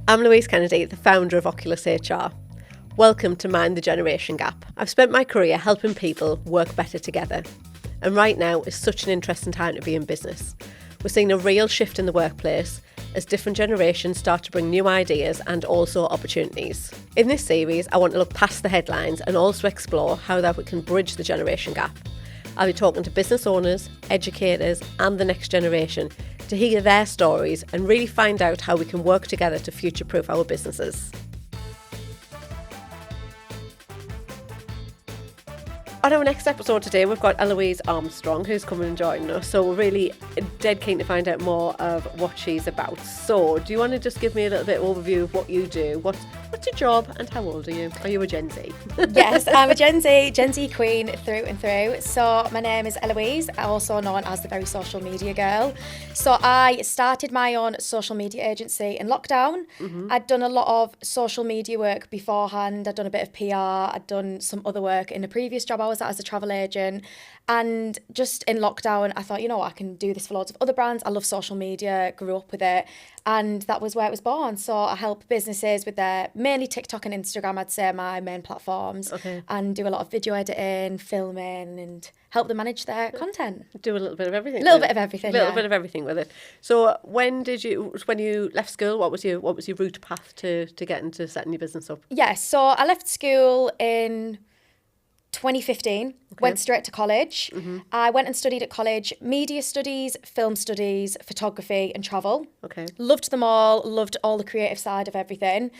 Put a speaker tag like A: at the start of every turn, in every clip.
A: I'm Louise Kennedy, the founder of Oculus HR. Welcome to Mind the Generation Gap. I've spent my career helping people work better together. And right now is such an interesting time to be in business. We're seeing a real shift in the workplace as different generations start to bring new ideas and also opportunities. In this series, I want to look past the headlines and also explore how that we can bridge the generation gap. I'll be talking to business owners, educators and the next generation to hear their stories and really find out how we can work together to future-proof our businesses. On our next episode today, we've got Eloise Armstrong, who's coming and joining us. So we're really dead keen to find out more of what she's about. So do you want to just give me a little bit of overview of what you do? What's your job and how old are you? Are you a Gen Z?
B: Yes, I'm a Gen Z queen through and through. So my name is Eloise, also known as the very social media girl. So I started my own social media agency in lockdown. I'd done a lot of social media work beforehand. I'd done a bit of PR. I'd done some other work in a previous job I was at as a travel agent. And just in lockdown, I thought, you know what, I can do this for loads of other brands. I love social media, grew up with it. And that was where it was born. So I help businesses with their, mainly TikTok and Instagram, I'd say, my main platforms.
A: Okay.
B: And do a lot of video editing, filming, and help them manage their content.
A: Do a little bit of everything.
B: A little bit of everything,
A: A little bit of everything with it. So when you left school, what was your route path to get into setting your business up?
B: Yeah, so I left school in 2015, went straight to college. I went and studied at college media studies, film studies, photography and travel.
A: Okay.
B: Loved them all, loved all the creative side of everything.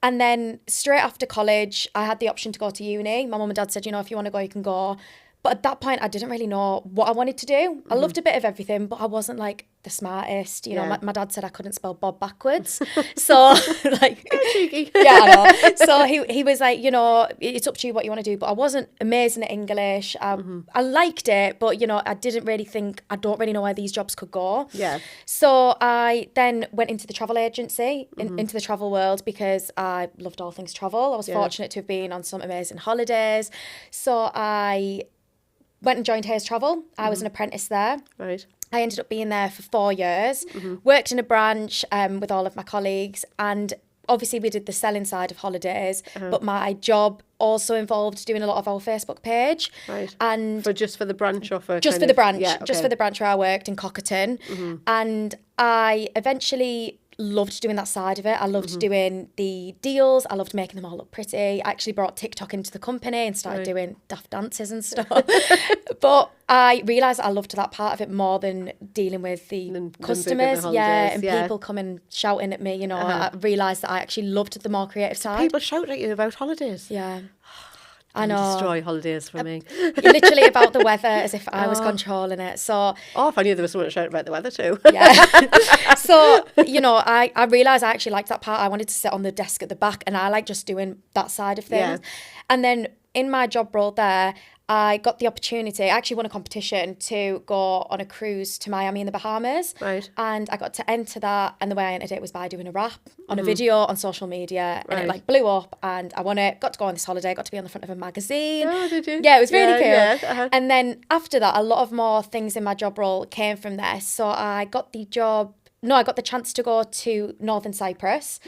B: And then straight after college, I had the option to go to uni. My mum and dad said, you know, if you want to go, you can go. But at that point, I didn't really know what I wanted to do. I loved a bit of everything, but I wasn't like the smartest. You know, my dad said I couldn't spell Bob backwards. So like,
A: cheeky.
B: Yeah, I know. So he was like, you know, it's up to you what you want to do. But I wasn't amazing at English. I liked it, but, you know, I didn't really think, I don't really know where these jobs could go.
A: Yeah.
B: So I then went into the travel agency, into the travel world, because I loved all things travel. I was fortunate to have been on some amazing holidays. So I went and joined Hayes Travel. I was an apprentice there.
A: Right.
B: I ended up being there for 4 years, worked in a branch with all of my colleagues, and obviously we did the selling side of holidays, but my job also involved doing a lot of our Facebook page.
A: Right.
B: And
A: For the branch or for
B: just for the branch,
A: yeah, okay.
B: just for the branch where I worked in Cockerton. And I eventually loved doing that side of it. I loved doing the deals. I loved making them all look pretty. I actually brought TikTok into the company and started doing daft dances and stuff. But I realised I loved that part of it more than dealing with the customers. And people coming shouting at me, you know. I realised that I actually loved the more creative side.
A: People shout at you about holidays.
B: Yeah. I know.
A: Destroy holidays for me.
B: Literally about the weather, as if I was controlling it. So,
A: if I knew there was someone shouting about the weather too.
B: Yeah. So, you know, I realised I actually liked that part. I wanted to sit on the desk at the back, and I like just doing that side of things.
A: Yeah.
B: And then in my job role there, I got the opportunity, I actually won a competition to go on a cruise to Miami in the Bahamas.
A: Right.
B: And I got to enter that, and the way I entered it was by doing a rap on a video on social media, and it like blew up, and I won it, got to go on this holiday, got to be on the front of a magazine.
A: Oh, did you?
B: Yeah, it was really cool.
A: Yeah,
B: And then after that, a lot of more things in my job role came from there. So I got the chance to go to Northern Cyprus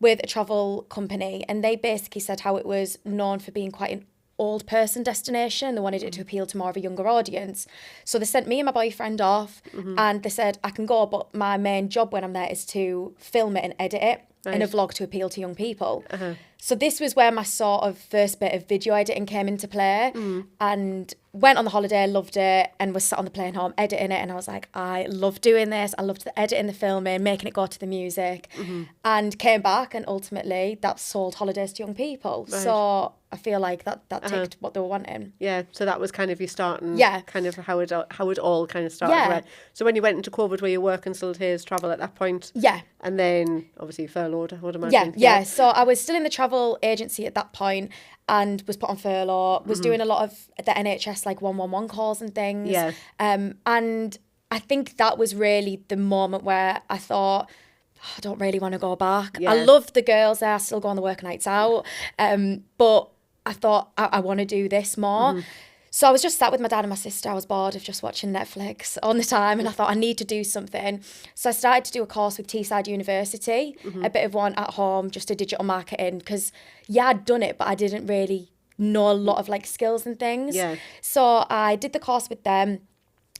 B: with a travel company, and they basically said how it was known for being quite an old person destination. They wanted it to appeal to more of a younger audience. So they sent me and my boyfriend off, and they said, I can go, but my main job when I'm there is to film it and edit it in a vlog to appeal to young people. So this was where my sort of first bit of video editing came into play, and went on the holiday, loved it, and was sat on the plane home editing it, and I was like, I love doing this. I loved the editing, the filming, making it go to the music, and came back, and ultimately that sold holidays to young people.
A: Right.
B: So I feel like that ticked what they were wanting.
A: Yeah, so that was kind of you starting,
B: Yeah.
A: kind of how it all kind of started.
B: Yeah.
A: Right? So when you went into COVID, were you working still at Hayes Travel at that point?
B: Yeah.
A: And then obviously furloughed, I would imagine.
B: Yeah. So I was still in the travel agency at that point and was put on furlough, was doing a lot of the NHS like 111 calls and things.
A: Yeah.
B: And I think that was really the moment where I thought, I don't really want to go back.
A: Yeah.
B: I love the girls there, I still go on the work nights out. But I thought I want to do this more. So I was just sat with my dad and my sister. I was bored of just watching Netflix all the time, and I thought I need to do something. So I started to do a course with Teesside University, a bit of one at home, just a digital marketing, because I'd done it, but I didn't really know a lot of like skills and things.
A: Yeah.
B: So I did the course with them,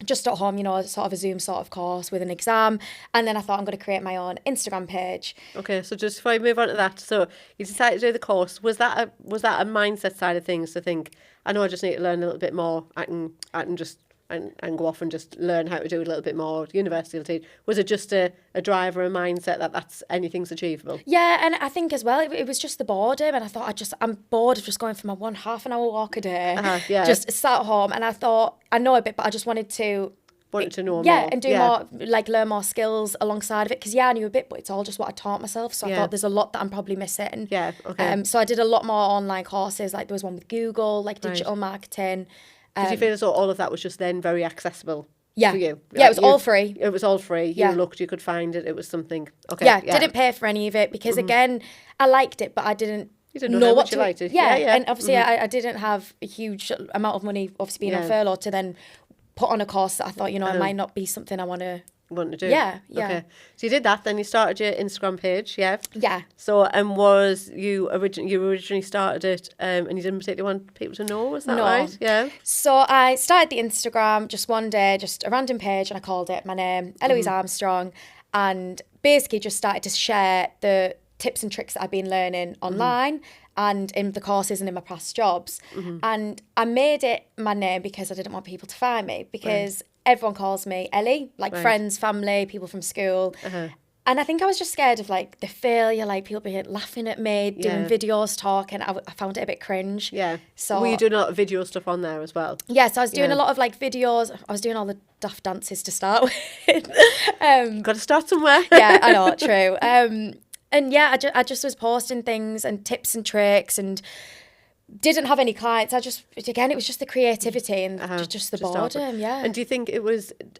B: just at home, sort of a Zoom sort of course with an exam. And then I thought I'm going to create my own Instagram page.
A: Okay, so just before I move on to that, so you decided to do the course. Was that a mindset side of things to think, I know I just need to learn a little bit more. I can just and go off and just learn how to do it a little bit more. University will teach. Was it just a drive or a mindset that's anything's achievable?
B: Yeah, and I think as well, it was just the boredom. And I thought, I'm bored of just going for my half an hour walk a day.
A: Yeah.
B: Just sat at home. And I thought, I know a bit, but I just wanted to
A: know more.
B: Yeah, and do more, like learn more skills alongside of it. Because I knew a bit, but it's all just what I taught myself. So I thought there's a lot that I'm probably missing.
A: Yeah, okay.
B: So I did a lot more online courses. Like there was one with Google, like digital marketing.
A: Did you feel as though all of that was just then very accessible for you?
B: Yeah, it was all free.
A: It was all free. You looked, you could find it. It was something. Okay.
B: Yeah, didn't pay for any of it because again, I liked it, but I didn't.
A: You didn't know what you liked it.
B: Yeah, and obviously I didn't have a huge amount of money, obviously being on furlough, to then put on a course that I thought, it might not be something I want to
A: do.
B: Yeah.
A: Okay. So you did that, then you started your Instagram page, yeah?
B: Yeah.
A: So, and was you originally started it and you didn't particularly want people to know, was that right? Yeah.
B: So I started the Instagram just one day, just a random page, and I called it my name, Eloise Armstrong, and basically just started to share the tips and tricks that I've been learning online and in the courses and in my past jobs. And I made it my name because I didn't want people to find me, because everyone calls me Ellie, like friends, family, people from school. And I think I was just scared of like the failure, like people being laughing at me, doing videos, talking. I found it a bit cringe.
A: Yeah.
B: So
A: were you doing a lot of video stuff on there as well?
B: Yeah, so I was doing a lot of like videos. I was doing all the daft dances to start with.
A: Got to start somewhere.
B: Yeah, I know, true. And yeah, I just was posting things and tips and tricks, and didn't have any clients. It was just the creativity and just the boredom, yeah.
A: And do you think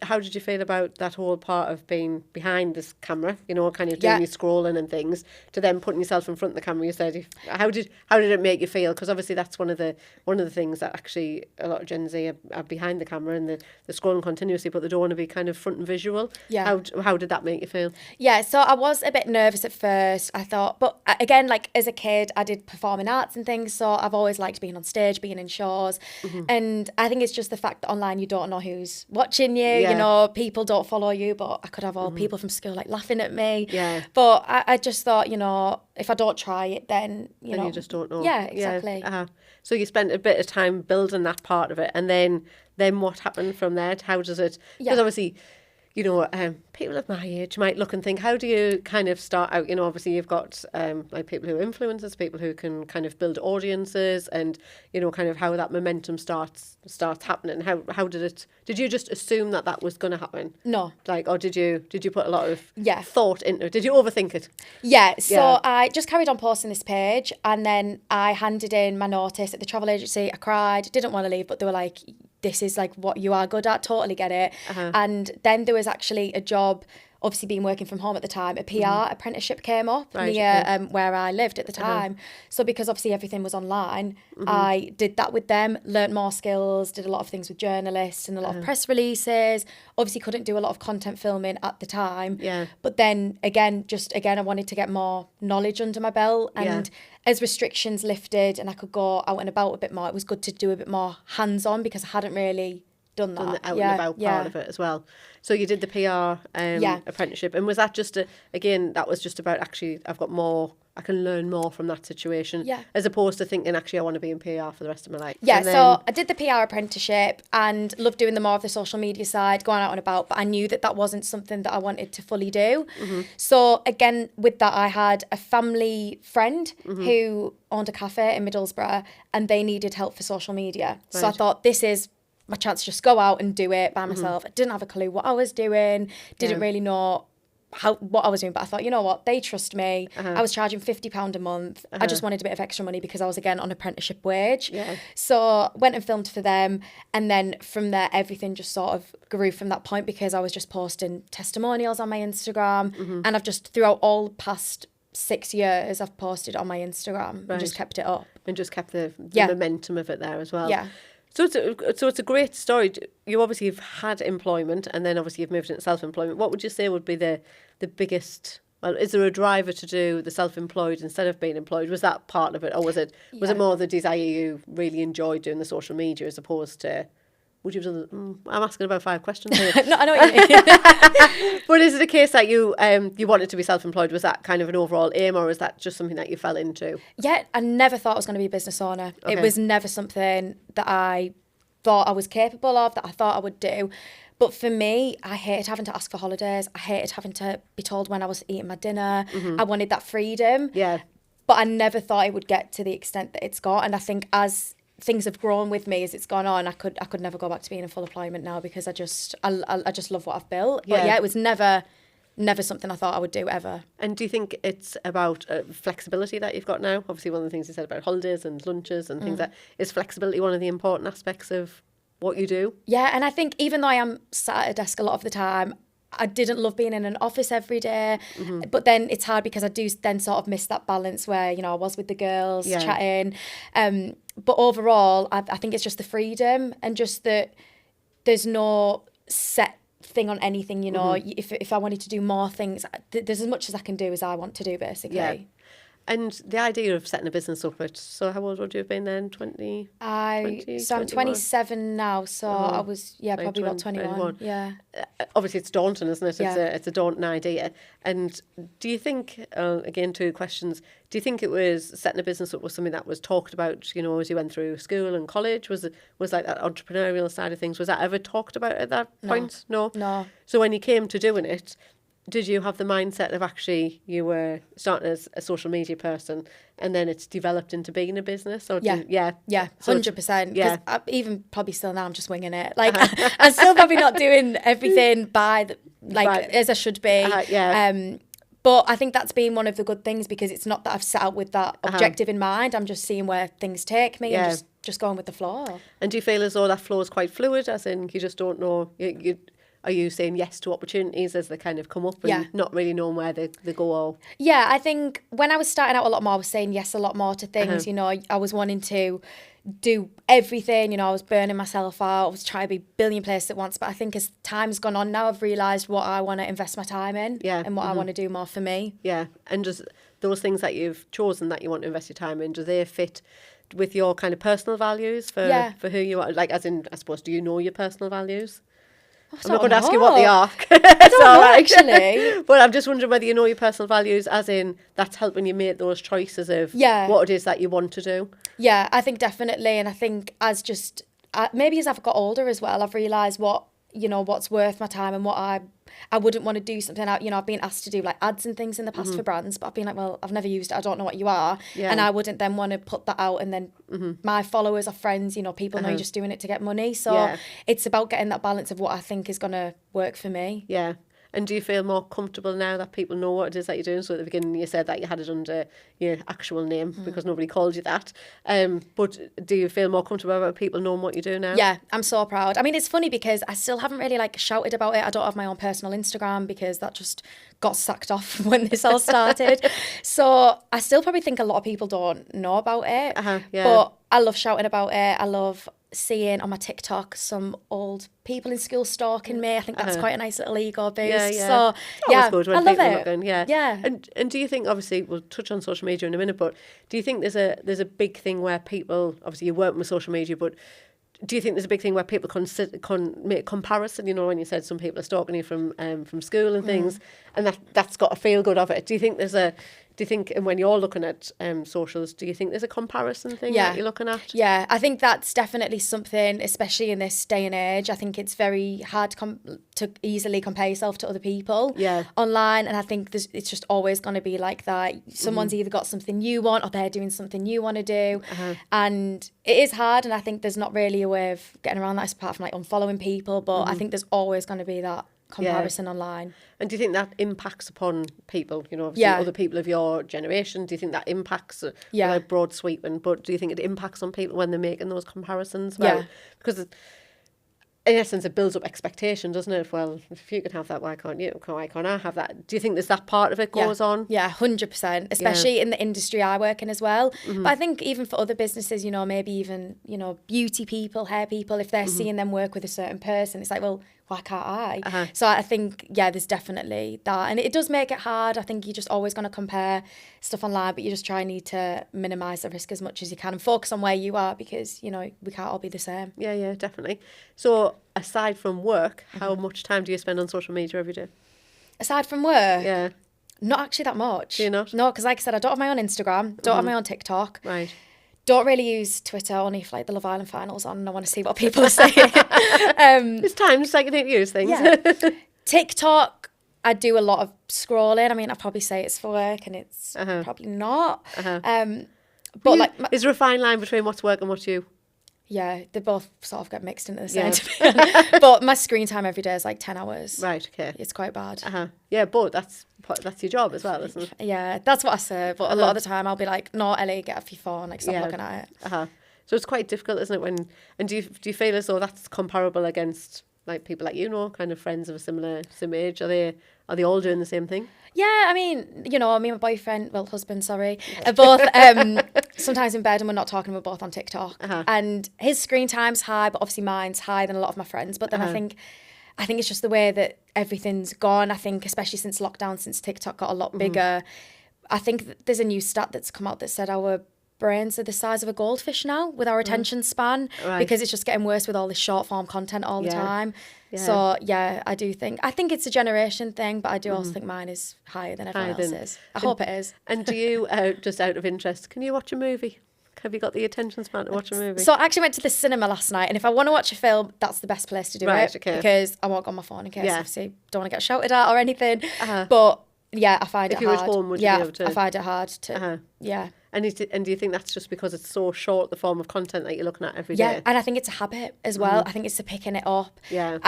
A: how did you feel about that whole part of being behind this camera, kind of doing your scrolling and things, to then putting yourself in front of the camera? You said, how did it make you feel? Because obviously that's one of the things that actually a lot of Gen Z are behind the camera and they're scrolling continuously, but they don't want to be kind of front and visual. Yeah. How did that make you feel?
B: Yeah, so I was a bit nervous at first, I thought, but again, like as a kid, I did performing arts and things, so I've always liked being on stage, being in shows. And I think it's just the fact that online you don't know who's watching you, people don't follow you, but I could have all people from school like laughing at me.
A: Yeah.
B: But I just thought, if I don't try it, then
A: you just don't know.
B: Yeah, exactly.
A: Yeah. So you spent a bit of time building that part of it, and then what happened from there? How does it? Because obviously, people of my age might look and think, how do you kind of start out? Obviously you've got like people who are influencers, people who can kind of build audiences, and kind of how that momentum starts happening. How did you just assume that was going to happen?
B: No.
A: Or did you put a lot of thought into it? Did you overthink it?
B: Yeah. So I just carried on posting this page, and then I handed in my notice at the travel agency. I cried, didn't want to leave, but they were like, this is like what you are good at, totally get it. And then there was actually a job, obviously being working from home at the time, a PR apprenticeship came up near where I lived at the time. So because obviously everything was online, I did that with them, learnt more skills, did a lot of things with journalists and a lot of press releases. Obviously couldn't do a lot of content filming at the time. Yeah. But then again, I wanted to get more knowledge under my belt. And as restrictions lifted and I could go out and about a bit more, it was good to do a bit more hands-on, because I hadn't really done that.
A: The out and about part of it as well. So you did the PR apprenticeship, and was that just that was just about actually I can learn more from that situation, as opposed to thinking actually I want to be in PR for the rest of my life.
B: Yeah, so I did the PR apprenticeship and loved doing more of the social media side, going out and about, but I knew that wasn't something that I wanted to fully do. So again, with that, I had a family friend who owned a cafe in Middlesbrough, and they needed help for social media. So I thought, this is my chance to just go out and do it by myself. I didn't have a clue what I was doing, didn't really know what I was doing, but I thought, you know what, they trust me. I was charging £50 a month. I just wanted a bit of extra money because I was again on apprenticeship wage. So went and filmed for them, and then from there everything just sort of grew from that point, because I was just posting testimonials on my Instagram, and I've just throughout all the past 6 years I've posted on my Instagram and just kept it up.
A: And just kept the momentum of it there as well.
B: Yeah.
A: So it's a great story. You obviously have had employment, and then obviously you've moved into self-employment. What would you say would be the biggest? Well, is there a driver to do the self-employed instead of being employed? Was that part of it, or was it more the desire you really enjoyed doing the social media as opposed to? Would you have done? I'm asking about 5 questions here.
B: No, I know what you mean.
A: But is it a case that you wanted to be self-employed? Was that kind of an overall aim, or was that just something that you fell into?
B: Yeah, I never thought I was going to be a business owner.
A: Okay.
B: It was never something that I thought I was capable of, that I thought I would do. But for me, I hated having to ask for holidays. I hated having to be told when I was eating my dinner. I wanted that freedom.
A: Yeah.
B: But I never thought it would get to the extent that it's got. And I think as things have grown with me as it's gone on, I could never go back to being in full employment now, because I just love what I've built. But it was never something I thought I would do ever.
A: And do you think it's about flexibility that you've got now? Obviously, one of the things you said about holidays and lunches and things, that is flexibility one of the important aspects of what you do? Yeah,
B: and I think even though I am sat at a desk a lot of the time, I didn't love being in an office every day. But then it's hard because I do then sort of miss that balance where, I was with the girls chatting. But overall, I think it's just the freedom, and just that there's no set thing on anything, if I wanted to do more things, there's as much as I can do as I want to do, basically.
A: Yeah. And the idea of setting a business up at, so how old would you have been then? 20?
B: So I'm 27 now, so I was, probably about 21. Yeah.
A: Obviously it's daunting, isn't it? It's a daunting idea. And do you think, again, 2 questions, do you think it was setting a business up was something that was talked about, as you went through school and college? Was like that entrepreneurial side of things, was that ever talked about at that point? No. So when you came to doing it, did you have the mindset of actually you were starting as a social media person and then it's developed into being a business? Or
B: Yeah,
A: so
B: 100%. Because even probably still now I'm just winging it. Like I'm still probably not doing everything as I should be. But I think that's been one of the good things, because it's not that I've set out with that objective in mind. I'm just seeing where things take me and just going with the flow. And
A: do you feel as though that flow is quite fluid, as in you just don't know? Are you saying yes to opportunities as they kind of come up and not really knowing where they go? Or...
B: Yeah, I think when I was starting out a lot more, I was saying yes a lot more to things. I was wanting to do everything. I was burning myself out. I was trying to be a billion places at once. But I think as time's gone on now, I've realised what I want to invest my time in and what I want to do more for me.
A: Yeah, and just those things that you've chosen that you want to invest your time in, do they fit with your kind of personal values for who you are? Like, as in, I suppose, do you know your personal values? I'm not going to ask you what they are.
B: I don't know, actually.
A: But I'm just wondering whether you know your personal values, as in that's helping you make those choices of what it is that you want to do.
B: Yeah, I think definitely. And I think maybe as I've got older as well, I've realised what's worth my time and what I wouldn't want to do something. I've been asked to do like ads and things in the past for brands, but I've been like, well, I've never used it. I don't know what you are. Yeah. And I wouldn't then want to put that out, and then my followers or friends, people know you're just doing it to get money. So it's about getting that balance of what I think is going to work for me.
A: Yeah. And do you feel more comfortable now that people know what it is that you're doing? So at the beginning you said that you had it under your actual name because nobody called you that. But do you feel more comfortable about people knowing what you do now?
B: Yeah, I'm so proud. I mean, it's funny because I still haven't really shouted about it. I don't have my own personal Instagram because that just got sacked off when this all started. So I still probably think a lot of people don't know about it. But I love shouting about it. I love seeing on my TikTok some old people in school stalking me. I think that's quite a nice little ego boost. So
A: it's good when
B: I love
A: people
B: it.
A: Are looking,
B: Yeah.
A: And do you think, obviously we'll touch on social media in a minute, but do you think there's a big thing where people, obviously you work with social media, but do you think there's a big thing where people make comparison? When you said some people are stalking you from school and things, and that's got a feel good of it. Do you think and when you're looking at socials, do you think there's a comparison thing that you're looking at?
B: Yeah, I think that's definitely something, especially in this day and age. I think it's very hard to easily compare yourself to other people online. And I think it's just always going to be like that. Someone's either got something you want or they're doing something you want to do. And it is hard. And I think there's not really a way of getting around that apart from unfollowing people. But I think there's always going to be that comparison online.
A: And do you think that impacts upon people, obviously other people of your generation? Do you think that impacts, without broad sweeping, but do you think it impacts on people when they're making those comparisons? Because in essence, it builds up expectation, doesn't it? Well, if you can have that, why can't you? Why can't I have that? Do you think there's that part of it goes on?
B: Yeah, 100%, especially in the industry I work in as well. But I think even for other businesses, you know, maybe even, you know, beauty people, hair people, if they're seeing them work with a certain person, it's like, well, why can't I? So I think, there's definitely that. And it does make it hard. I think you're just always going to compare stuff online, but you just need to minimise the risk as much as you can and focus on where you are, because, you know, we can't all be the same.
A: Yeah, definitely. So aside from work, how much time do you spend on social media every day?
B: Aside from work?
A: Yeah.
B: Not actually that much.
A: Do you not?
B: No, because like I said, I don't have my own Instagram, don't have my own TikTok.
A: Right.
B: Don't really use Twitter, only if like the Love Island finals on and I want to see what people are saying.
A: It's time to take use things.
B: Yeah. TikTok, I do a lot of scrolling. I mean, I probably say it's for work and it's probably not. But like,
A: is there a fine line between what's work and what's you?
B: Yeah, they both sort of get mixed into the same. To be honest. But my screen time every day is like 10 hours.
A: Right, okay.
B: It's quite bad.
A: Yeah, but that's your job as well, isn't it?
B: Yeah, that's what I say. But a lot of the time I'll be like, no, Ellie, get off your phone. Like, stop looking at it.
A: So it's quite difficult, isn't it? And do you feel as though that's comparable against like people like, you know, kind of friends of a same age? Are they all doing the same thing?
B: Yeah, I mean, you know, me and my boyfriend, husband, sorry, are both sometimes in bed and we're not talking, we're both on TikTok. And his screen time's high, but obviously mine's higher than a lot of my friends. But then I think it's just the way that everything's gone. I think especially since lockdown, since TikTok got a lot bigger, I think there's a new stat that's come out that said our brains are the size of a goldfish now with our attention span, because it's just getting worse with all this short form content all the time. So I think it's a generation thing, but I do also think mine is higher than everyone else's. I hope it is.
A: And do you, just out of interest, can you watch a movie? Have you got the attention span to watch a movie?
B: So I actually went to the cinema last night, and if I want to watch a film, that's the best place to do it, because I won't go on my phone in case obviously don't want to get shouted at or anything. But yeah, I find it hard.
A: If you were at home, would you be able to?
B: I find it hard to.
A: And do you think that's just because it's so short, the form of content that you're looking at every day?
B: Yeah, and I think it's a habit as well. I think it's the picking it up.
A: Yeah.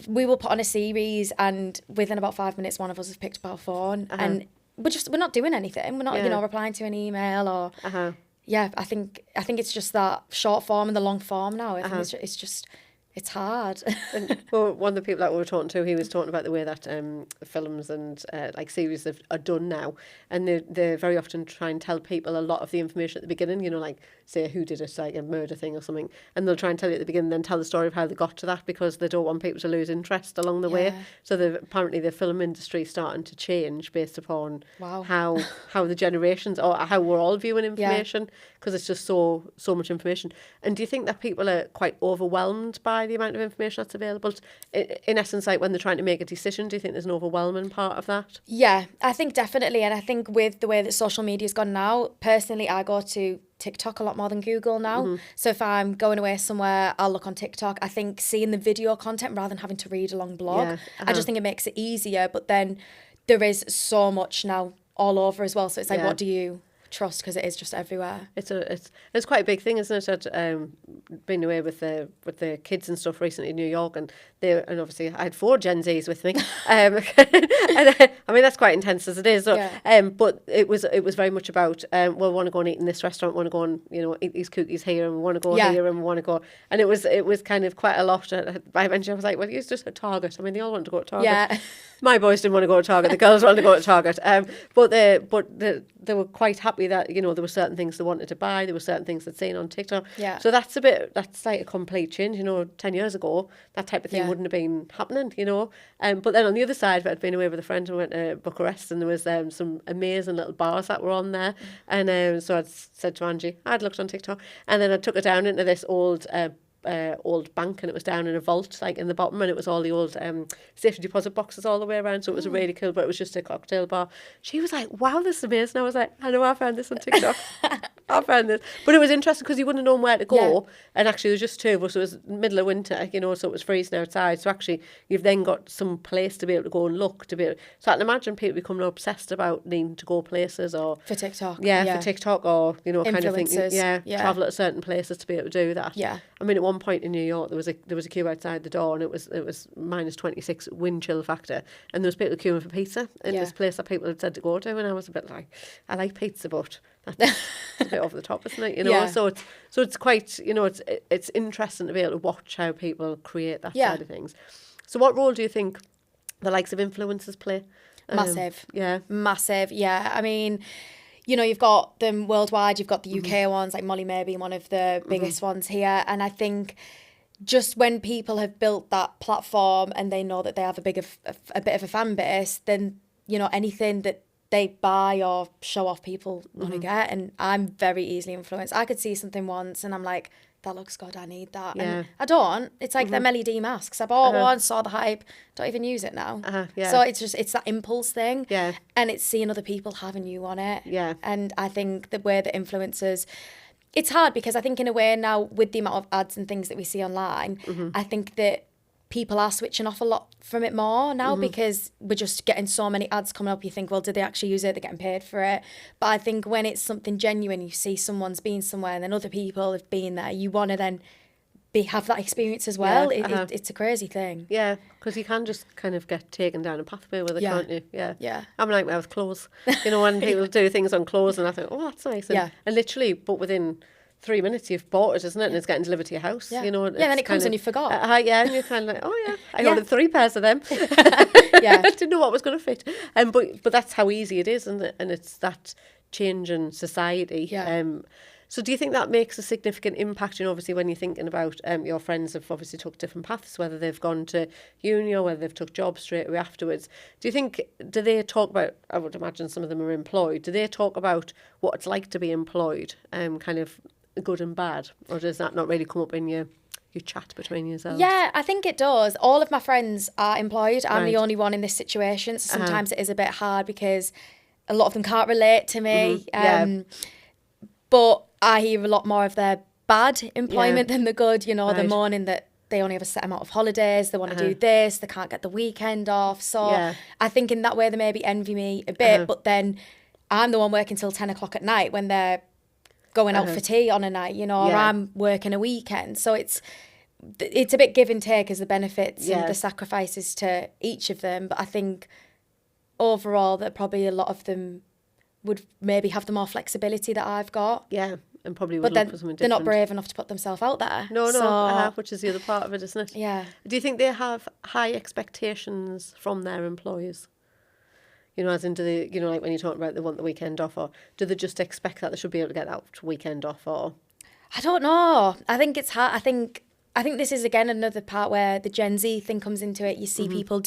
B: We will put on a series, and within about 5 minutes, one of us has picked up our phone, and we're not doing anything. We're not, replying to an email or. I think it's just that short form and the long form now. I think it's hard.
A: Well, one of the people that we were talking to, he was talking about the way that films and like series are done now, and they very often try and tell people a lot of the information at the beginning, you know, like say who did it, like a murder thing or something, and they'll try and tell you at the beginning, then tell the story of how they got to that, because they don't want people to lose interest along the way. So apparently the film industry is starting to change based upon how the generations, or how we're all viewing information, because it's just so much information. And do you think that people are quite overwhelmed by the amount of information that's available? In essence, like when they're trying to make a decision, do you think there's an overwhelming part of that?
B: Yeah, I think definitely. And I think with the way that social media's gone now, personally, I go to TikTok a lot more than Google now. So if I'm going away somewhere, I'll look on TikTok. I think seeing the video content rather than having to read a long blog, I just think it makes it easier. But then there is so much now all over as well. So it's like, what do you trust, because it is just everywhere? It's
A: quite a big thing, isn't it? I'd been away with the kids and stuff recently in New York, and obviously I had 4 Gen Zs with me. And, I mean, that's quite intense as it is. So, but it was very much about we want to go and eat in this restaurant, want to go and eat these cookies here, and we want to go here, and we want to go. And it was kind of quite a lot. By eventually I was like, well, it's just a Target. I mean, they all want to go to Target.
B: Yeah.
A: My boys didn't want to go to Target. The girls wanted to go to Target. But they were quite happy that there were certain things they wanted to buy. There were certain things they'd seen on TikTok.
B: Yeah.
A: So that's like a complete change. 10 years ago, that type of thing wouldn't have been happening. But then on the other side, I'd been away with a friend and went to Bucharest, and there was some amazing little bars that were on there. And so I'd said to Angie, I'd looked on TikTok, and then I took her down into this old bank, and it was down in a vault, like in the bottom, and it was all the old safety deposit boxes all the way around. So it was really cool, but it was just a cocktail bar. She was like, wow, this is amazing. I was like, I know, I found this on TikTok. I found this. But it was interesting because you wouldn't have known where to go. And actually, there was just 2 of us. It was middle of winter, so it was freezing outside. So actually, you've then got some place to be able to go and look. So I can imagine people becoming obsessed about needing to go places, or
B: for TikTok.
A: For TikTok, or kind of thing. Travel at certain places to be able to do that.
B: Yeah.
A: I mean, at one point in New York, there was a queue outside the door, and it was minus 26 wind chill factor, and there was people queuing for pizza in this place that people had said to go to, and I was a bit like, I like pizza, but a bit over the top, isn't it? You know, so it's quite, you know, it's interesting to be able to watch how people create that side of things. So what role do you think the likes of influencers play?
B: Massive.
A: Massive.
B: Yeah. I mean, you know, you've got them worldwide, you've got the UK ones, like Molly May being one of the biggest ones here. And I think just when people have built that platform and they know that they have a bit of a fan base, then, you know, anything that they buy or show off, people want to get. And I'm very easily influenced. I could see something once and I'm like, that looks good, I need that. And I don't. It's like them LED masks. I bought one, saw the hype, don't even use it now. So it's that impulse thing. And it's seeing other people having you on it. And I think the way that influencers, it's hard because I think in a way now with the amount of ads and things that we see online, I think that people are switching off a lot from it more now because we're just getting so many ads coming up. You think, well, did they actually use it? They're getting paid for it. But I think when it's something genuine, you see someone's been somewhere and then other people have been there, you want to then have that experience as well. It's a crazy thing.
A: Yeah, because you can just kind of get taken down a pathway with it, can't you? I'm like with clothes. You know, when people do things on clothes and I think, oh, that's nice. And literally, but within 3 minutes you've bought it, isn't it? And it's getting delivered to your house. You know,
B: then it comes and you forgot.
A: And you're kind of like, oh yeah, I ordered 3 pairs of them. I didn't know what was going to fit. But that's how easy it is, isn't it? And it's that change in society. So do you think that makes a significant impact? And obviously when you're thinking about your friends have obviously took different paths, whether they've gone to uni or whether they've took jobs straight away afterwards. Do they talk about, I would imagine some of them are employed, do they talk about what it's like to be employed, kind of good and bad? Or does that not really come up in your chat between yourselves?
B: Yeah, I think it does. All of my friends are employed. I'm the only one in this situation. So sometimes it is a bit hard because a lot of them can't relate to me. But I hear a lot more of their bad employment than the good, you know, the morning that they only have a set amount of holidays, they want to do this, they can't get the weekend off. So I think in that way they maybe envy me a bit, but then I'm the one working till 10 o'clock at night when they're going out for tea on a night, you know, or I'm working a weekend. So it's a bit give and take as the benefits and the sacrifices to each of them. But I think overall that probably a lot of them would maybe have the more flexibility that I've got.
A: Yeah, and probably would look for something different.
B: They're not brave enough to put themselves out there.
A: No, which is the other part of it, isn't it?
B: Yeah.
A: Do you think they have high expectations from their employers? You know, as into the, you know, like when you talk about they want the weekend off, or do they just expect that they should be able to get that weekend off, or?
B: I don't know. I think it's hard. I think this is, again, another part where the Gen Z thing comes into it. You see people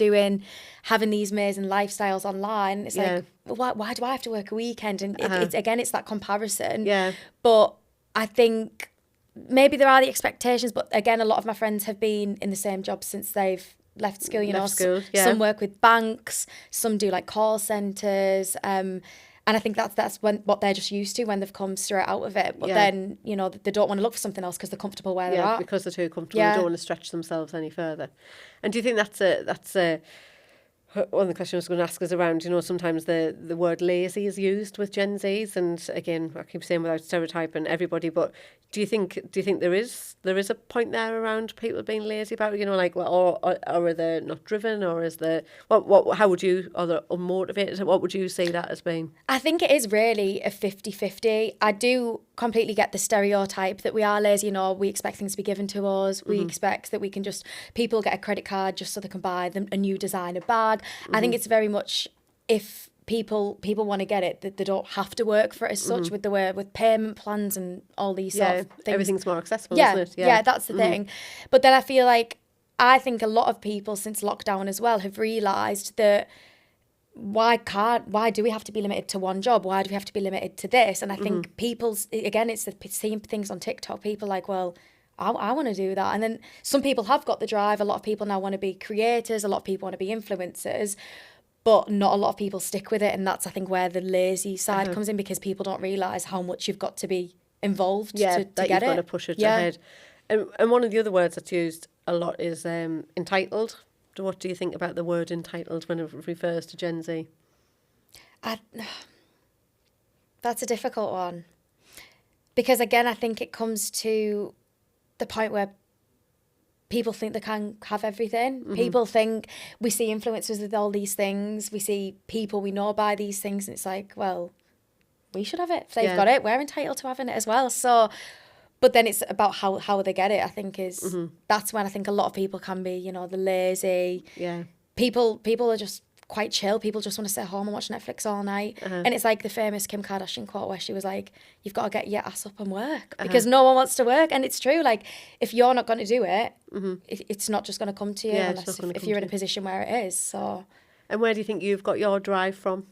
B: having these amazing lifestyles online. It's like, well, why do I have to work a weekend? And it's that comparison.
A: Yeah.
B: But I think maybe there are the expectations, but again, a lot of my friends have been in the same job since they've left school, you know. Some work with banks, some do like call centres. And I think that's what they're just used to when they've come straight out of it. But then, you know, they don't want to look for something else because they're comfortable where they're at.
A: Because they're too comfortable. They don't want to stretch themselves any further. And do you think that's one of the questions I was going to ask is around, you know, sometimes the word lazy is used with Gen Zs, and again, I keep saying without stereotyping everybody, but do you think there is a point there around people being lazy about it, you know, like, well, or are they not driven, or is there how would you, are they unmotivated? What would you see that as being?
B: I think it is really a 50-50. I do completely get the stereotype that we are lazy, you know, we expect things to be given to us. We expect that we can people get a credit card just so they can buy them a new designer bag. I think it's very much, if people want to get it, that they don't have to work for it as such, with payment plans and all these sort of things.
A: Everything's more accessible, isn't it?
B: Yeah, that's the thing. But then I think a lot of people since lockdown as well have realised that why do we have to be limited to one job? Why do we have to be limited to this? And I think it's the same things on TikTok. People like, well, I want to do that. And then some people have got the drive. A lot of people now want to be creators. A lot of people want to be influencers. But not a lot of people stick with it. And that's, I think, where the lazy side comes in, because people don't realise how much you've got to be involved to get it.
A: Yeah, you've got to push it ahead. And one of the other words that's used a lot is entitled. What do you think about the word entitled when it refers to Gen Z?
B: That's a difficult one. Because, again, I think it comes to the point where people think they can have everything. People think, we see influencers with all these things. We see people we know buy these things. And it's like, well, we should have it. If they've got it, we're entitled to having it as well. So, but then it's about how they get it, I think, is that's when I think a lot of people can be, you know, the lazy.
A: Yeah.
B: People are just quite chill. People just want to sit home and watch Netflix all night. And it's like the famous Kim Kardashian quote where she was like, you've got to get your ass up and work because no one wants to work. And it's true. Like, if you're not going to do it, it's not just going to come to you unless if you're in a position where it is. So.
A: And where do you think you've got your drive from?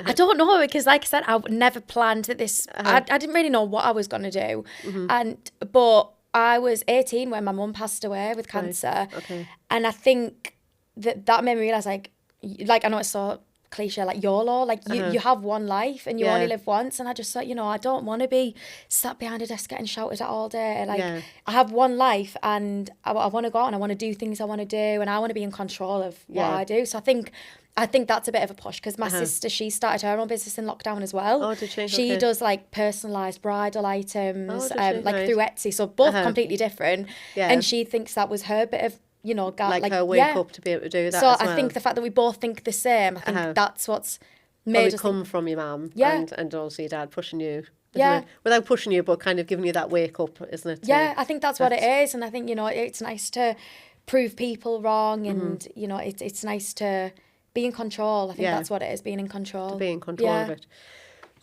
B: I don't know, because like I said, I never planned that this, I didn't really know what I was going to do. But I was 18 when my mum passed away with cancer.
A: Okay.
B: And I think that made me realise, like I know it's so cliche, like YOLO, like you have one life and you only live once. And I just thought, you know, I don't want to be sat behind a desk getting shouted at all day. Like I have one life and I want to go out and I want to do things I want to do and I want to be in control of what I do. So I think that's a bit of a push, because my sister, she started her own business in lockdown as well.
A: Oh, did she?
B: She does like personalised bridal items, through Etsy. So both completely different. Yeah. And she thinks that was her bit of, you know, like her wake up to be able to do that. So I think the fact that we both think the same, I think that's what's made us come
A: from your mum and also your dad pushing you. Yeah. Without pushing you, but kind of giving you that wake up, isn't it?
B: Yeah, I think that's what it is. And I think, you know, it's nice to prove people wrong and, you know, it's nice to be in control. I think that's what it is, being in control.
A: To be in control of it.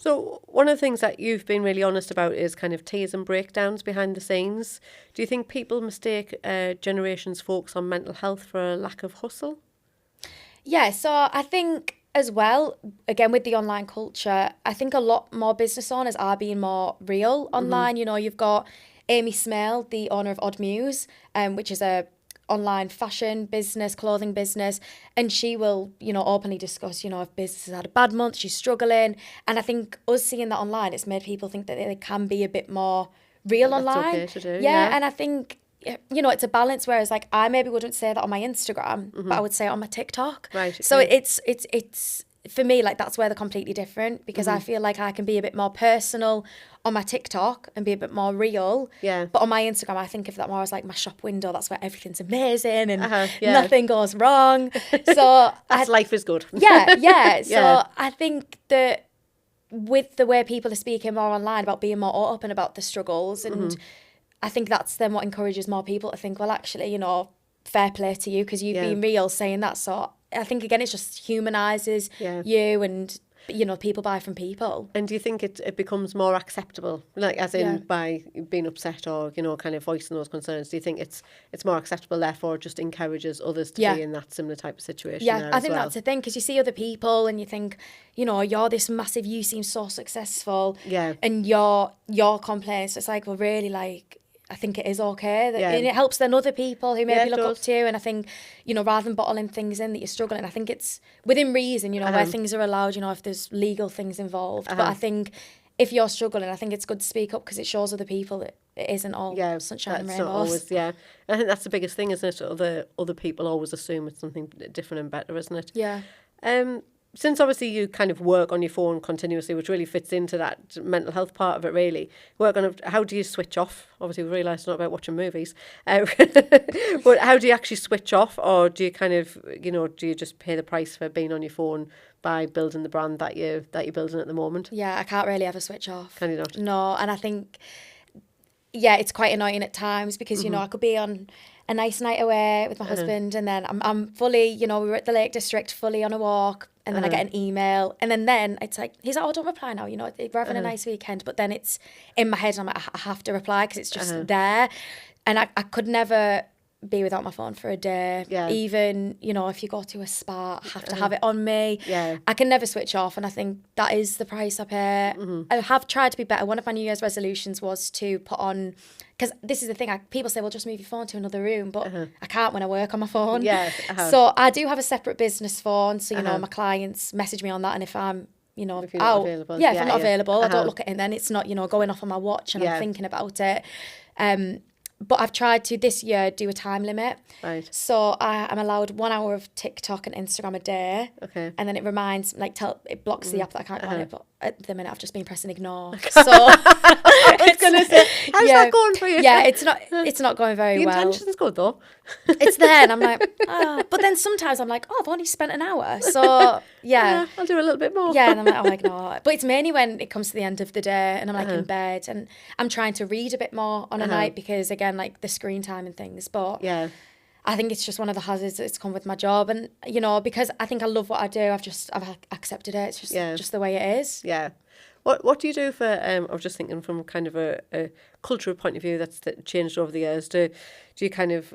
A: So one of the things that you've been really honest about is kind of tears and breakdowns behind the scenes. Do you think people mistake generations' focus on mental health for a lack of hustle? Yeah,
B: so I think as well, again, with the online culture, I think a lot more business owners are being more real online. You know, you've got Amy Smale, the owner of Odd Muse, which is a online fashion business, clothing business, and she will, you know, openly discuss, you know, if business has had a bad month, she's struggling. And I think us seeing that online, it's made people think that they can be a bit more real online.
A: Okay to do,
B: yeah, and I think, you know, it's a balance, whereas like I maybe wouldn't say that on my Instagram, but I would say it on my TikTok.
A: Right. Okay.
B: So it's for me, like that's where they're completely different, because I feel like I can be a bit more personal on my TikTok and be a bit more real. Yeah. But on my Instagram, I think of that more as like my shop window. That's where everything's amazing and nothing goes wrong. So
A: life is good.
B: Yeah. So I think that with the way people are speaking more online about being more open about the struggles, and I think that's then what encourages more people to think, well, actually, you know, fair play to you because you've been real saying that. So I think, again, it just humanises you and, you know, people buy from people.
A: And do you think it becomes more acceptable, like as in by being upset or, you know, kind of voicing those concerns? Do you think it's more acceptable, therefore it just encourages others to be in that similar type of situation?
B: Yeah, I think that's the thing, because you see other people and you think, you know, you're this massive, you seem so successful, and your complaints, it's like, well, really, like, I think it is okay. And it helps then other people who maybe look up to you. And I think, you know, rather than bottling things in that you're struggling, I think it's within reason, you know, where things are allowed, you know, if there's legal things involved. But I think if you're struggling, I think it's good to speak up, because it shows other people that it isn't all sunshine and rainbows.
A: Not always, I think that's the biggest thing, isn't it? Other people always assume it's something different and better, isn't it?
B: Yeah.
A: Since obviously you kind of work on your phone continuously, which really fits into that mental health part of it, really. How do you switch off? Obviously, we realised it's not about watching movies. But how do you actually switch off? Or do you kind of, you know, do you just pay the price for being on your phone by building the brand that you're building at the moment?
B: Yeah, I can't really ever switch off.
A: Can you not?
B: No, and I think, it's quite annoying at times, because, you know, I could be on a nice night away with my husband, and then I'm fully, you know, we were at the Lake District, fully on a walk, and then I get an email, and then it's like, he's like, oh, don't reply now, you know, we're having a nice weekend. But then it's in my head, and I'm like, I have to reply, because it's just there. And I could never be without my phone for a day. Even, you know, if you go to a spa, I have to have it on me. I can never switch off, and I think that is the price I pay. I have tried to be better. One of my New Year's resolutions was to put on, because this is the thing, people say, well, just move your phone to another room, but I can't when I work on my phone. So I do have a separate business phone, so, you know, my clients message me on that, and if I'm, you know, if
A: out, available.
B: If I'm not available, I don't look at it, and then it's not, you know, going off on my watch and I'm thinking about it. But I've tried to this year do a time limit.
A: Right.
B: So I'm allowed 1 hour of TikTok and Instagram a day.
A: Okay.
B: And then it reminds, like, it blocks the app that I can't go on it. But at the minute I've just been pressing ignore. So
A: I was going to say, how's that going for you?
B: Yeah, it's not going very well.
A: The intention's good though.
B: It's there, and I'm like, but then sometimes I'm like, I've only spent an hour, so yeah,
A: I'll do a little bit more.
B: Yeah, and I'm like, oh, ignore. But it's mainly when it comes to the end of the day, and I'm like in bed, and I'm trying to read a bit more on a night because again, like the screen time and things. But yeah, I think it's just one of the hazards that's come with my job, and because I think I love what I do, I've accepted it. It's just the way it is.
A: Yeah. What do you do for? I was just thinking from kind of a cultural point of view that changed over the years. Do you kind of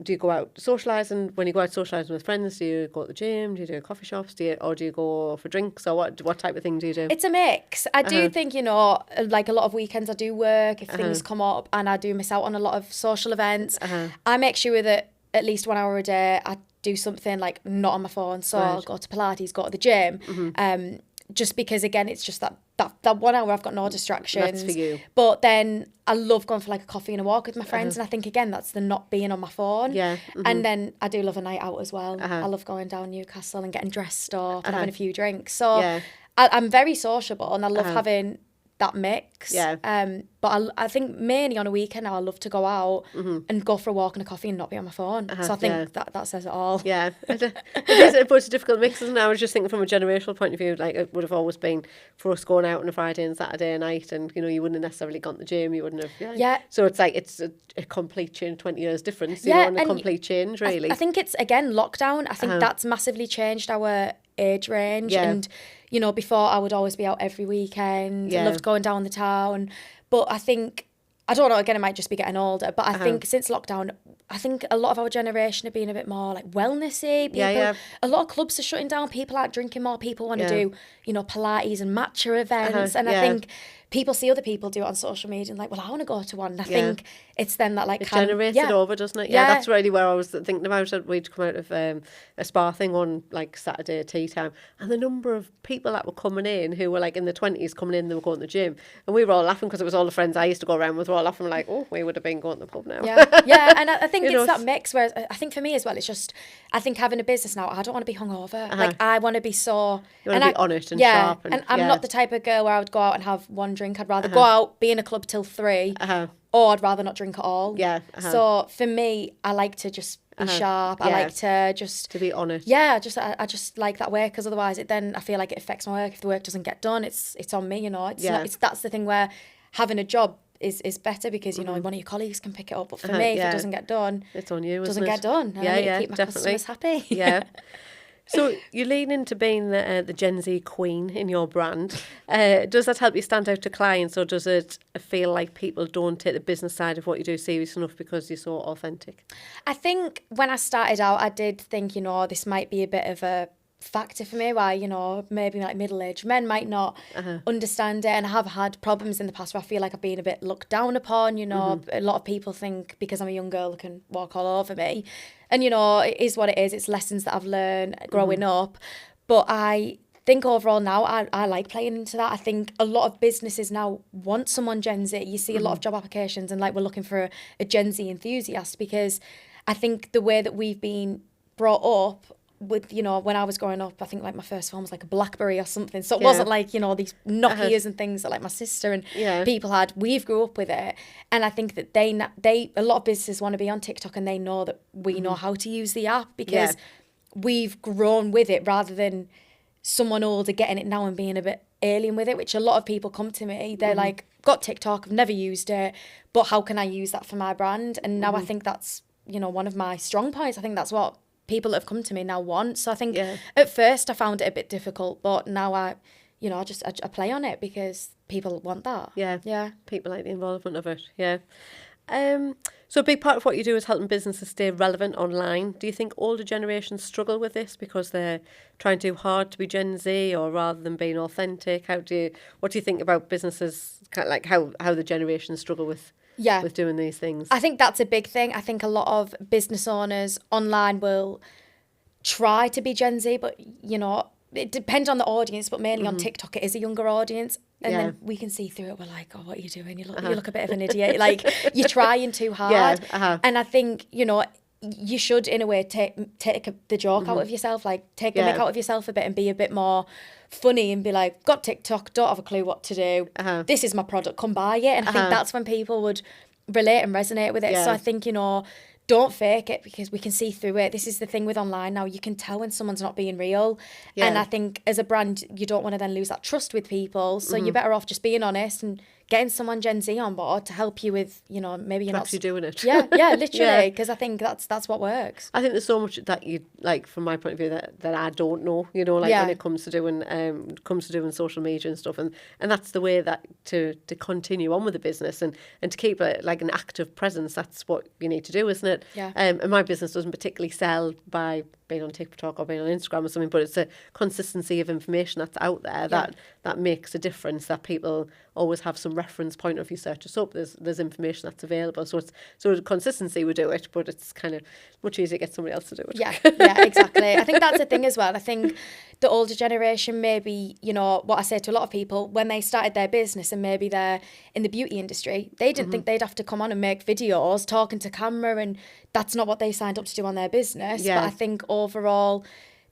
A: do you go out socialising? When you go out socialising with friends, do you go to the gym? Do you do coffee shops? Or do you go for drinks? Or what type of thing do you do?
B: It's a mix. I do think, like a lot of weekends I do work if things come up, and I do miss out on a lot of social events. I make sure that at least 1 hour a day I do something like not on my phone. So I'll go to Pilates, go to the gym. Just because, again, it's just that 1 hour I've got no distractions.
A: That's for you.
B: But then I love going for like a coffee and a walk with my friends. And I think, again, that's the not being on my phone.
A: Yeah.
B: And then I do love a night out as well. I love going down Newcastle and getting dressed up and having a few drinks. So I'm very sociable, and I love having that mix.
A: Yeah.
B: But I think mainly on a weekend now I love to go out and go for a walk and a coffee and not be on my phone. So I think that says it all.
A: Yeah. It is a difficult mix, isn't it? I was just thinking from a generational point of view, like it would have always been for us going out on a Friday and Saturday night, and you wouldn't have necessarily gone to the gym, you wouldn't have. Yeah. So it's like it's a complete change, 20 years difference, and a complete change, really.
B: I think it's, again, lockdown. I think that's massively changed our age range. And before I would always be out every weekend. I loved going down the town. But I think, I don't know, again, it might just be getting older, but I think since lockdown, I think a lot of our generation are being a bit more like wellnessy. A lot of clubs are shutting down. People aren't drinking more. People want to do, Pilates and matcha events. And I think people see other people do it on social media and like, well, I want to go to one. And I think it's then that like...
A: It generates it over, doesn't it? Yeah, that's really where I was thinking about it. We'd come out of a spa thing on like Saturday tea time, and the number of people that were coming in who were like in their 20s coming in, they were going to the gym. And we were all laughing because it was all the friends I used to go around with. We were all laughing like, oh, we would have been going to the pub now.
B: Yeah, and I think it's that mix, whereas I think for me as well, it's just, I think having a business now, I don't want to be hungover. Like, I want to be so...
A: You want to be honest and sharp.
B: And I'm not the type of girl where I would go out and have one drink. I'd rather go out, be in a club till 3, or I'd rather not drink at all. So for me, I like to just be sharp. I like to just...
A: To be honest.
B: Yeah, I just like that way, because otherwise I feel like it affects my work. If the work doesn't get done, it's on me, that's the thing where having a job is better, because one of your colleagues can pick it up, but for me, if it doesn't get done,
A: it's on you.
B: It doesn't get done. And I need to keep my customers happy.
A: So you lean into being the Gen Z queen in your brand. Does that help you stand out to clients, or does it feel like people don't take the business side of what you do serious enough because you're so authentic?
B: I think when I started out, I did think, this might be a bit of a factor for me, why maybe like middle-aged men might not understand it. And I have had problems in the past where I feel like I've been a bit looked down upon. A lot of people think because I'm a young girl, they can walk all over me, and it is what it is. It's lessons that I've learned growing up. But I think overall now I like playing into that. I think a lot of businesses now want someone Gen Z. You see a lot of job applications and like we're looking for a Gen Z enthusiast, because I think the way that we've been brought up with, when I was growing up, I think like my first phone was like a BlackBerry or something. So it wasn't like, these Nokias and things that like my sister and people had. We've grew up with it. And I think that a lot of businesses want to be on TikTok, and they know that we know how to use the app, because we've grown with it, rather than someone older getting it now and being a bit alien with it, which a lot of people come to me. They're like, got TikTok, I've never used it, but how can I use that for my brand? And now I think that's, one of my strong points. I think that's what people that have come to me now want. So I think at first I found it a bit difficult, but now I play on it because people want that. Yeah.
A: People like the involvement of it. Yeah. So a big part of what you do is helping businesses stay relevant online. Do you think older generations struggle with this because they're trying too hard to be Gen Z, or rather than being authentic? What do you think about businesses, kind of like how the generations struggle with doing these things?
B: I think that's a big thing. I think a lot of business owners online will try to be Gen Z, but it depends on the audience, but mainly on TikTok it is a younger audience, and then we can see through it. We're like, oh, what are you doing? You look a bit of an idiot. Like, you're trying too hard. And I think, you should, in a way, take the joke out of yourself, like take the mick out of yourself a bit and be a bit more funny and be like, got TikTok, don't have a clue what to do. This is my product, come buy it. And I think that's when people would relate and resonate with it. So I think, don't fake it, because we can see through it. This is the thing with online now. You can tell when someone's not being real. Yeah. And I think as a brand, you don't want to then lose that trust with people. So you're better off just being honest and getting someone Gen Z on board to help you with, maybe you're not
A: actually doing it.
B: Yeah, literally, because I think that's what works.
A: I think there's so much that you, like, from my point of view, that I don't know, when it comes to doing social media and stuff, and that's the way that to continue on with the business and to keep an active presence. That's what you need to do, isn't it?
B: Yeah.
A: And my business doesn't particularly sell by being on TikTok or being on Instagram or something, but it's a consistency of information that's out there that makes a difference, that people always have some reference point. If you search us up, there's information that's available. So consistency would do it, but it's kind of much easier to get somebody else to do it.
B: Yeah, exactly. I think that's the thing as well. I think the older generation, maybe, what I say to a lot of people, when they started their business and maybe they're in the beauty industry, they didn't think they'd have to come on and make videos, talking to camera, and that's not what they signed up to do on their business. Yeah. But I think overall,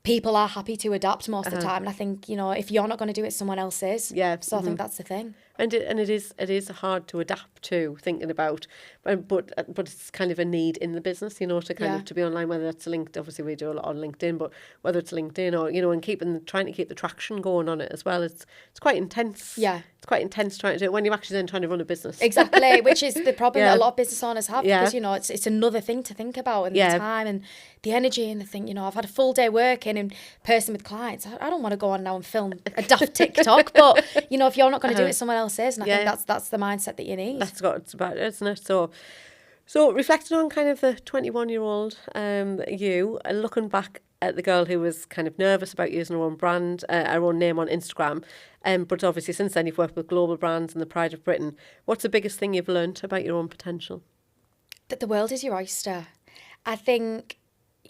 B: people are happy to adapt most of the time. And I think, if you're not going to do it, someone else is. Yeah. So I think that's the thing.
A: And it is hard to adapt to, thinking about, but it's kind of a need in the business, to kind of to be online, whether it's linked. Obviously, we do a lot on LinkedIn, but whether it's LinkedIn or and trying to keep the traction going on it as well. It's quite intense. Yeah. It's quite intense trying to do it when you're actually then trying to run a business.
B: Exactly, which is the problem that a lot of business owners have, because it's another thing to think about, and the time and the energy and the thing. I've had a full day working in person with clients. I don't want to go on now and film a daft TikTok, but if you're not going to do it, someone else is, and I think that's the mindset that you need. That's
A: what it's about, isn't it? So reflecting on kind of the 21-year-old you, and looking back at the girl who was kind of nervous about using her own brand, her own name on Instagram, but obviously since then you've worked with global brands and the pride of Britain. What's the biggest thing you've learnt about your own potential?
B: That the world is your oyster. I think,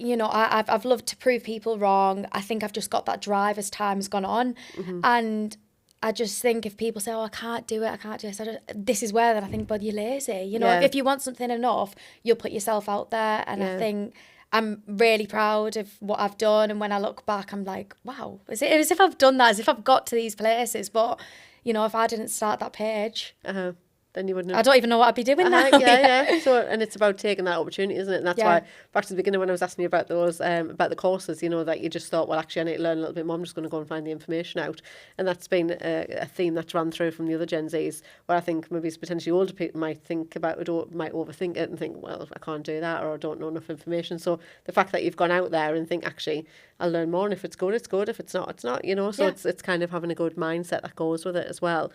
B: I've loved to prove people wrong. I think I've just got that drive as time's gone on. And I just think if people say, I can't do it, so this is where then I think, well, you're lazy. If you want something enough, you'll put yourself out there. And I think I'm really proud of what I've done. And when I look back, I'm like, wow, as if I've done that, as if I've got to these places. But, if I didn't start that page,
A: then you wouldn't have...
B: I don't even know what I'd be doing now.
A: Yeah. So, and it's about taking that opportunity, isn't it? And that's why, back to the beginning when I was asking you about those, about the courses, that you just thought, well, actually, I need to learn a little bit more. I'm just going to go and find the information out. And that's been a theme that's run through from the other Gen Zs, where I think maybe potentially older people might think about it or might overthink it and think, well, I can't do that, or I don't know enough information. So the fact that you've gone out there and think, actually, I'll learn more, and if it's good, it's good. If it's not, it's not, So it's kind of having a good mindset that goes with it as well.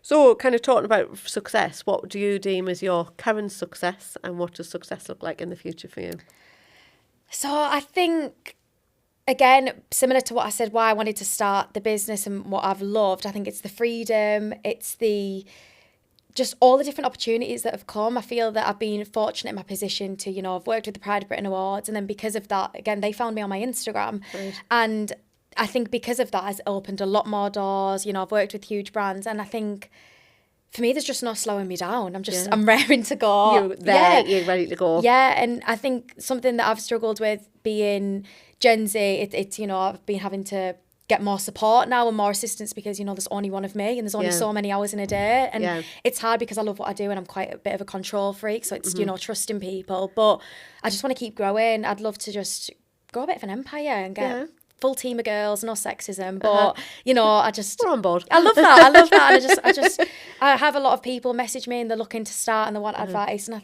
A: So kind of talking about success, what do you deem as your current success, and what does success look like in the future for you?
B: So I think, again, similar to what I said, why I wanted to start the business and what I've loved, I think it's the freedom, it's just all the different opportunities that have come. I feel that I've been fortunate in my position to, I've worked with the Pride of Britain Awards, and then because of that, again, they found me on my Instagram. Right. And I think because of that, it's opened a lot more doors. I've worked with huge brands, and I think for me, there's just no slowing me down. I'm raring to go.
A: You're there, you're ready to go.
B: Yeah, and I think something that I've struggled with being Gen Z, it's I've been having to get more support now and more assistance because, there's only one of me and there's only so many hours in a day. And it's hard because I love what I do and I'm quite a bit of a control freak. So it's, trusting people. But I just want to keep growing. I'd love to just grow a bit of an empire and get... full team of girls, no sexism, but
A: we're on board.
B: I love that. And I have a lot of people message me and they're looking to start and they want advice, and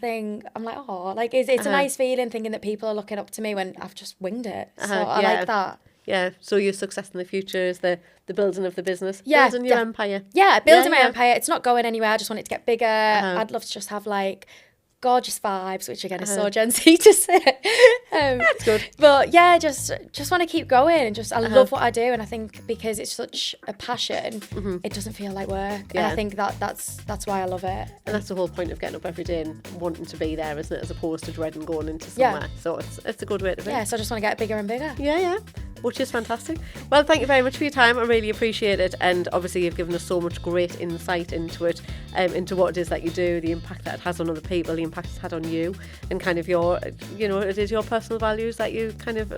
B: I'm like, it's a nice feeling thinking that people are looking up to me when I've just winged it. So I like that.
A: Yeah. So your success in the future is the building of the business, building your empire.
B: Yeah, building my empire. It's not going anywhere. I just want it to get bigger. I'd love to just have gorgeous vibes, which again is so Gen Z to say.
A: That's good.
B: But yeah, just want to keep going, and I love what I do, and I think because it's such a passion, it doesn't feel like work. And I think that's why I love it.
A: And that's the whole point of getting up every day and wanting to be there, isn't it? As opposed to dreading going into somewhere. So it's a good way to be.
B: Yeah, so I just want to get bigger and bigger.
A: Yeah. which is fantastic. Well, thank you very much for your time. I really appreciate it. And obviously you've given us so much great insight into it, into what it is that you do, the impact that it has on other people, the impact it's had on you, and kind of your, it is your personal values that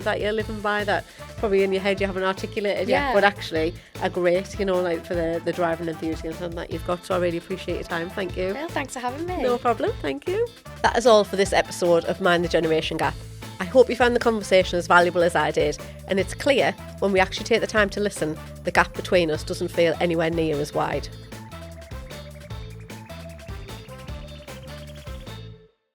A: that you're living by, that probably in your head you haven't articulated yet, but actually are great, like for the drive and enthusiasm that you've got. So I really appreciate your time. Thank you.
B: Well, thanks for having me.
A: No problem. Thank you. That is all for this episode of Mind the Generation Gap. I hope you found the conversation as valuable as I did, and it's clear when we actually take the time to listen, the gap between us doesn't feel anywhere near as wide.